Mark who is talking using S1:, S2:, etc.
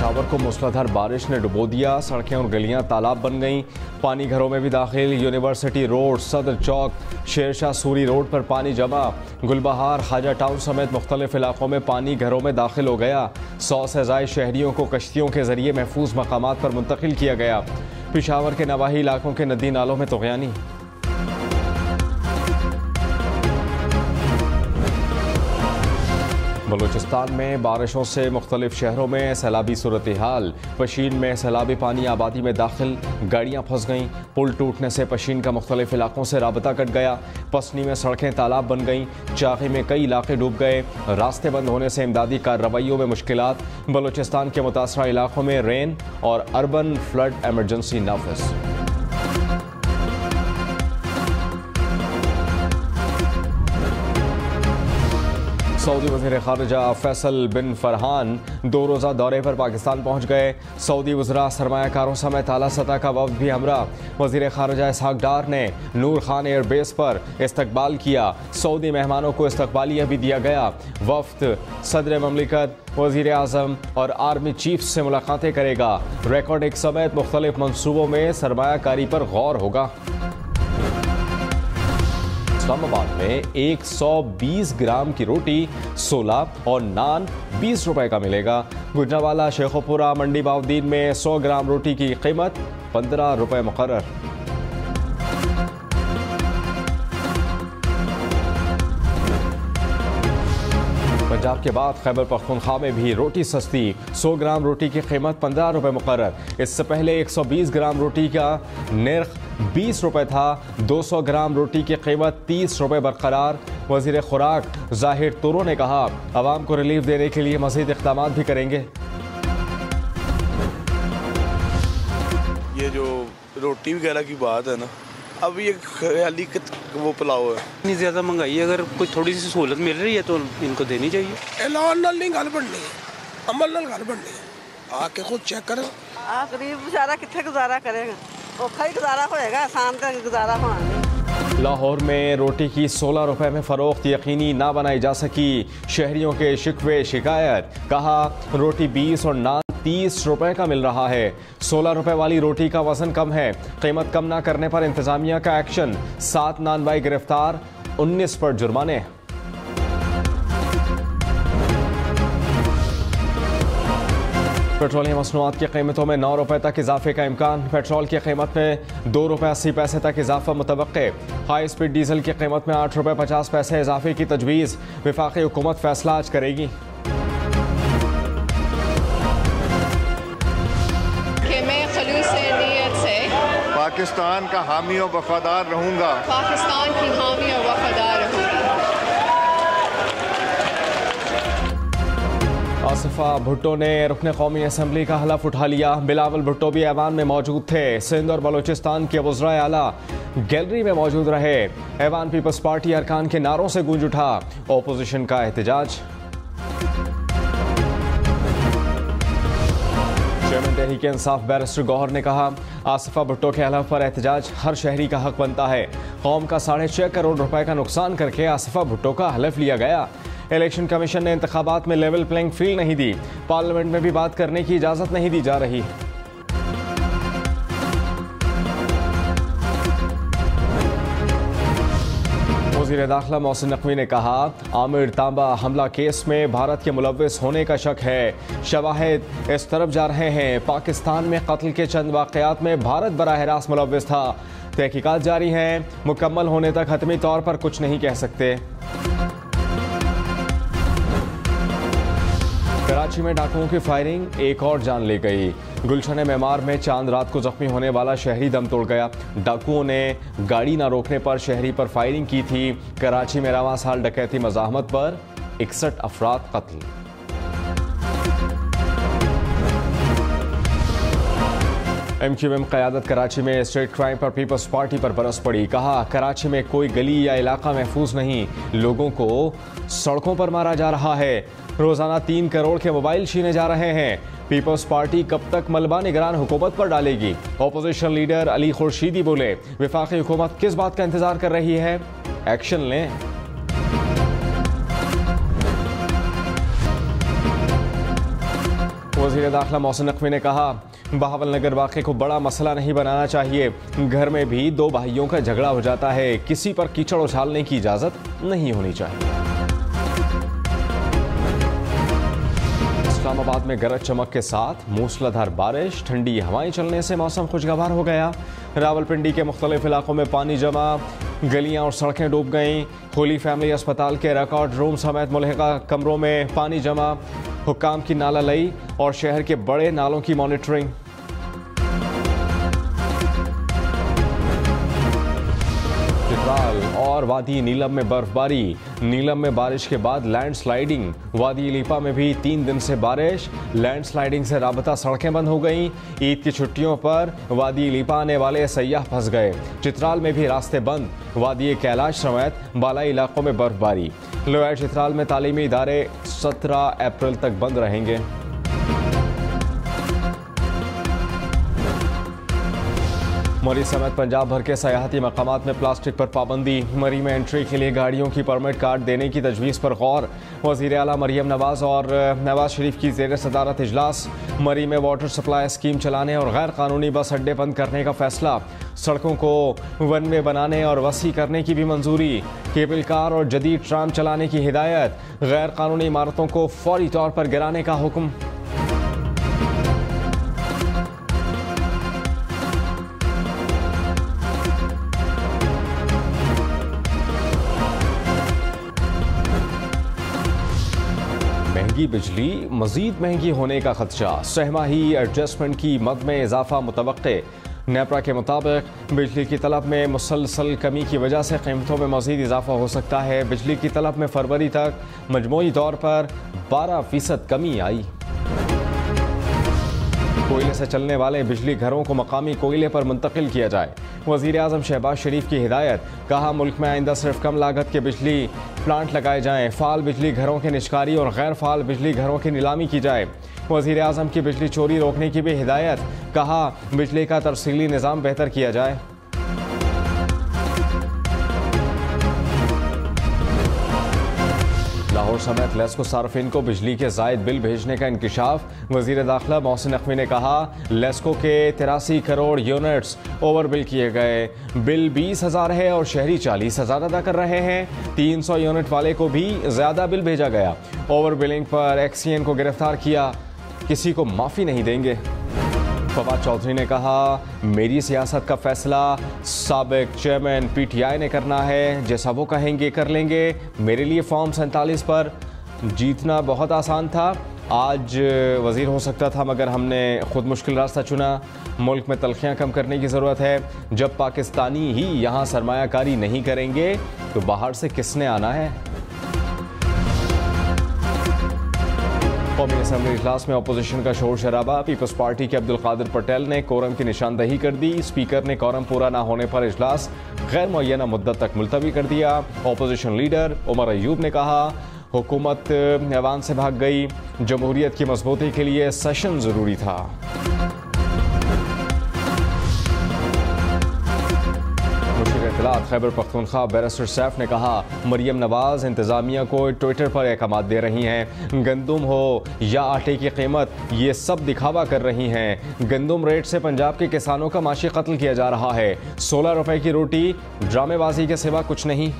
S1: पेशावर को मूसलाधार बारिश ने डुबो दिया, सड़कें और गलियां तालाब बन गईं, पानी घरों में भी दाखिल। यूनिवर्सिटी रोड, सदर चौक, शेरशाह सूरी रोड पर पानी जमा। गुलबहार, ख्वाजा टाउन समेत मुख्तलिफ इलाकों में पानी घरों में दाखिल हो गया। 100 से ज़ायद शहरियों को कश्तियों के जरिए महफूज मकामात पर मुंतकिल किया गया। पेशावर के नवाही इलाकों के नदी नालों में तुग़यानी। बलूचिस्तान में बारिशों से मुख्तलिफ शहरों में सैलाबी सूरत हाल। पशीन में सैलाबी पानी आबादी में दाखिल, गाड़ियाँ फंस गईं। पुल टूटने से पशीन का मुख्तलिफ इलाकों से राबता कट गया। पसनी में सड़कें तालाब बन गईं। चाक़ी में कई इलाके डूब गए। रास्ते बंद होने से इमदादी कार्रवाइयों में मुश्किलात। बलूचिस्तान के मुतासरा इलाकों में रेन और अर्बन फ्लड एमरजेंसी नाफिज। सऊदी वज़ीर ख़ारिजा फैसल बिन फरहान 2 रोज़ा दौरे पर पाकिस्तान पहुँच गए। सऊदी वज़रा, सरमायाकारों समेत आला सतह का वफ़द भी हमरा। वज़ीर ख़ारिजा इसहाक़ डार ने नूर खान एयरबेस पर इस्तकबाल किया। सऊदी मेहमानों को इस्तकबालिया भी दिया गया। वफ़द सदर ममलिकत, वज़ीर आज़म और आर्मी चीफ से मुलाकातें करेगा। रिकॉर्डिंग समेत मुख्तलिफ मनसूबों में सरमायाकारी पर गौर होगा। इस्लामाबाद में 120 ग्राम की रोटी 16 और नान 20 रुपए का मिलेगा। गुजरावाला, शेखोपुरा, मंडी बाउद्दीन में 100 ग्राम रोटी की कीमत 15 रुपए मुकर्रर। पंजाब के बाद खैबर पख्तूनख्वा में भी रोटी सस्ती। 100 ग्राम रोटी की कीमत 15 रुपए मुकर्रर। इससे पहले 120 ग्राम रोटी का निर्ख 20 रुपए था। 200 ग्राम रोटी की कीमत 30 रुपए बरकरार। वज़ीर खुराक ज़ाहिर तुरो ने कहा, आवाम को रिलीफ देने के लिए मज़ीद इक़दामात भी करेंगे।
S2: ये जो रोटी वगैरह की बात है ना, अब ये ख्याली वो पुलाव है।
S3: इतनी ज़्यादा महंगाई, अगर कोई थोड़ी सी सहूलत मिल रही है तो इनको देनी चाहिए।
S4: ऐलान नाल नहीं गल बननी है, अमल नाल गल बननी है। आके खुद चेक करें।
S5: गरीब बेचारा कितने गुजारा करेगा, औखा ही गुजारा होएगा, आसान तो गुजारा होना नहीं।
S1: लाहौर में रोटी की 16 रुपए में फ़रोख्त यकीनी ना बनाई जा सकी। शहरियों के शिकवे शिकायत। कहा, रोटी 20 और नान 30 रुपए का मिल रहा है। 16 रुपए वाली रोटी का वजन कम है। कीमत कम ना करने पर इंतजामिया का एक्शन। 7 नानबाई गिरफ्तार, 19 पर जुर्माने। पेट्रोलियम मसनूआत की कीमतों में 9 रुपए तक इजाफे का इम्कान। पेट्रोल की कीमत में 2 रुपए 80 पैसे तक इजाफा मुतवक्के। हाई स्पीड डीजल की कीमत में 8 रुपए 50 पैसे इजाफे की तजवीज़। वफाकी हुकूमत फैसला आज करेगी।
S6: पाकिस्तान का हामी और वफादार रहूंगा।
S7: पाकिस्तान की हामी और वफादार रहूंगी।
S1: आसिफा भुट्टो ने रुकन कौमी असम्बली का हलफ उठा लिया। बिलावल भुट्टो भी ऐवान में मौजूद थे। सिंध और बलूचिस्तान के वज़राए आला गैलरी में मौजूद रहे। ऐवान पीपल्स पार्टी अरकान के नारों से गूंज उठा। ओपोजिशन का एहतजाज। चेयरमैन तहरीक इंसाफ बैरिस्टर गौहर ने कहा, आसिफा भुट्टो के हलफ पर एहतजाज हर शहरी का हक बनता है। कौम का 6.5 करोड़ रुपए का नुकसान करके आसिफा भुट्टो का हलफ लिया गया। इलेक्शन कमीशन ने इंतखाबात में लेवल प्लेइंग फील्ड नहीं दी। पार्लियामेंट में भी बात करने की इजाजत नहीं दी जा रही। वज़ीर दाखिला मोहसिन नकवी ने कहा, आमिर तांबा हमला केस में भारत के मुलव्विस होने का शक है। शवाहिद इस तरफ जा रहे हैं, पाकिस्तान में कत्ल के चंद वाक़यात में भारत बराह रास्त मुलव्विस था। तहकीकात जारी हैं, मुकम्मल होने तक हतमी तौर पर कुछ नहीं कह सकते। कराची में डाकुओं की फायरिंग, एक और जान ले गई। गुलशन मेमार में चांद रात को जख्मी होने वाला शहरी दम तोड़ गया। डाकुओं ने गाड़ी न रोकने पर शहरी पर फायरिंग की थी। कराची में रवां साल डकैती मज़ाहमत पर 61 अफराद कत्ल। MQM क़यादत कराची में स्टेट क्राइम पर पीपल्स पार्टी पर बरस पड़ी। कहा, कराची में कोई गली या इलाका महफूज नहीं, लोगों को सड़कों पर मारा जा रहा है। रोजाना 3 करोड़ के मोबाइल छीने जा रहे हैं। पीपल्स पार्टी कब तक मलबा निगरान हुकूमत पर डालेगी? ओपोजिशन लीडर अली खुर्शीदी बोले, वफाकी हुकूमत किस बात का इंतजार कर रही है? एक्शन लें। वज़ीर दाखिला मोहसिन नकवी ने कहा, बहावल नगर वाक़े को बड़ा मसला नहीं बनाना चाहिए। घर में भी दो भाइयों का झगड़ा हो जाता है, किसी पर कीचड़ उछालने की इजाज़त नहीं होनी चाहिए। इस्लामाबाद में गरज चमक के साथ मूसलाधार बारिश, ठंडी हवाएं चलने से मौसम खुशगवार हो गया। रावलपिंडी के मुख्तलिफ इलाकों में पानी जमा, गलियां और सड़कें डूब गईं। होली फैमिली अस्पताल के रिकॉर्ड रूम समेत मुल्हिका कमरों में पानी जमा। हुक्काम की नाला लई और शहर के बड़े नालों की मॉनिटरिंग। चित्राल और वादी नीलम में बर्फबारी, नीलम में बारिश के बाद लैंडस्लाइडिंग। वादी लीपा में भी 3 दिन से बारिश, लैंडस्लाइडिंग से राबता सड़कें बंद हो गईं। ईद की छुट्टियों पर वादी लीपा आने वाले सयाह फंस गए। चित्राल में भी रास्ते बंद, वादी कैलाश समेत बालाई इलाकों में बर्फबारी। लोअर चित्राल में तालीमी इदारे 17 अप्रैल तक बंद रहेंगे। मरी समेत पंजाब भर के सयाहती मकामात में प्लास्टिक पर पाबंदी। मरी में एंट्री के लिए गाड़ियों की परमिट कार्ड देने की तजवीज़ पर गौर। वज़ीर आला मरियम नवाज़ और नवाज शरीफ की ज़ेर सदारत इजलास। मरी में वाटर सप्लाई स्कीम चलाने और गैर कानूनी बस अड्डे बंद करने का फैसला। सड़कों को वन वे बनाने और वसी करने की भी मंजूरी। केबल कार और जदीद ट्राम चलाने की हिदायत। गैर कानूनी इमारतों को फौरी तौर पर गिराने का हुक्म। महंगी बिजली, मजीद महंगी होने का खदशा। सहमाही एडजस्टमेंट की मद में इजाफा मुतवक्के। नेपरा के मुताबिक बिजली की तलब में मुसलसल कमी की वजह से कीमतों में मजीद इजाफा हो सकता है। बिजली की तलब में फरवरी तक मजमूई तौर पर 12% कमी आई। कोयले से चलने वाले बिजली घरों को मकामी कोयले पर मुंतकिल किया जाए। वज़ीर आज़म शहबाज शरीफ की हिदायत। कहा, मुल्क में आइंदा सिर्फ कम लागत के बिजली प्लांट लगाए जाएं। फ़ाल बिजली घरों के निष्कारी और गैर फ़ाल बिजली घरों की नीलामी की जाए। वज़ीर आज़म की बिजली चोरी रोकने की भी हिदायत। कहा, बिजली का तरसीली निज़ाम बेहतर किया जाए। लाहौर समेत लेस्को सार्फिन को बिजली के जायद बिल भेजने का इंकिशाफ। वज़ीर दाखिला मोहसिन नकवी ने कहा, लेस्को के 83 करोड़ यूनिट्स ओवर बिल किए गए। बिल 20,000 है और शहरी 40,000 अदा कर रहे हैं। 300 यूनिट वाले को भी ज़्यादा बिल भेजा गया। ओवर बिलिंग पर एक्सीएन को गिरफ्तार किया, किसी को माफ़ी नहीं देंगे। फवाद चौधरी ने कहा, मेरी सियासत का फैसला साबिक चेयरमैन PTI ने करना है। जैसा वो कहेंगे कर लेंगे। मेरे लिए फॉर्म 47 पर जीतना बहुत आसान था। आज वज़ीर हो सकता था मगर हमने खुद मुश्किल रास्ता चुना। मुल्क में तलखियाँ कम करने की ज़रूरत है। जब पाकिस्तानी ही यहाँ सरमायाकारी नहीं करेंगे तो बाहर से किसने आना है। कौमी असम्बली इजलास में अपोजिशन का शोर शराबा। पीपल्स पार्टी के अब्दुल कादिर पटेल ने कोरम की निशानदही कर दी। स्पीकर ने कोरम पूरा न होने पर इजलास गैर मुअय्यना मुद्दत तक मुलतवी कर दिया। अपोजिशन लीडर उमर अयूब ने कहा, हुकूमत ऐवान से भाग गई। जमहूरियत की मजबूती के लिए सेशन ज़रूरी था। खैबर पख्तूनख्वा बैरिस्टर सैफ ने कहा, मरियम नवाज इंतजामिया को ट्विटर पर अहकामात दे रही हैं। गंदुम हो या आटे की कीमत, ये सब दिखावा कर रही हैं। गंदुम रेट से पंजाब के किसानों का माशी कत्ल किया जा रहा है। 16 रुपए की रोटी ड्रामेबाजी के सिवा कुछ नहीं।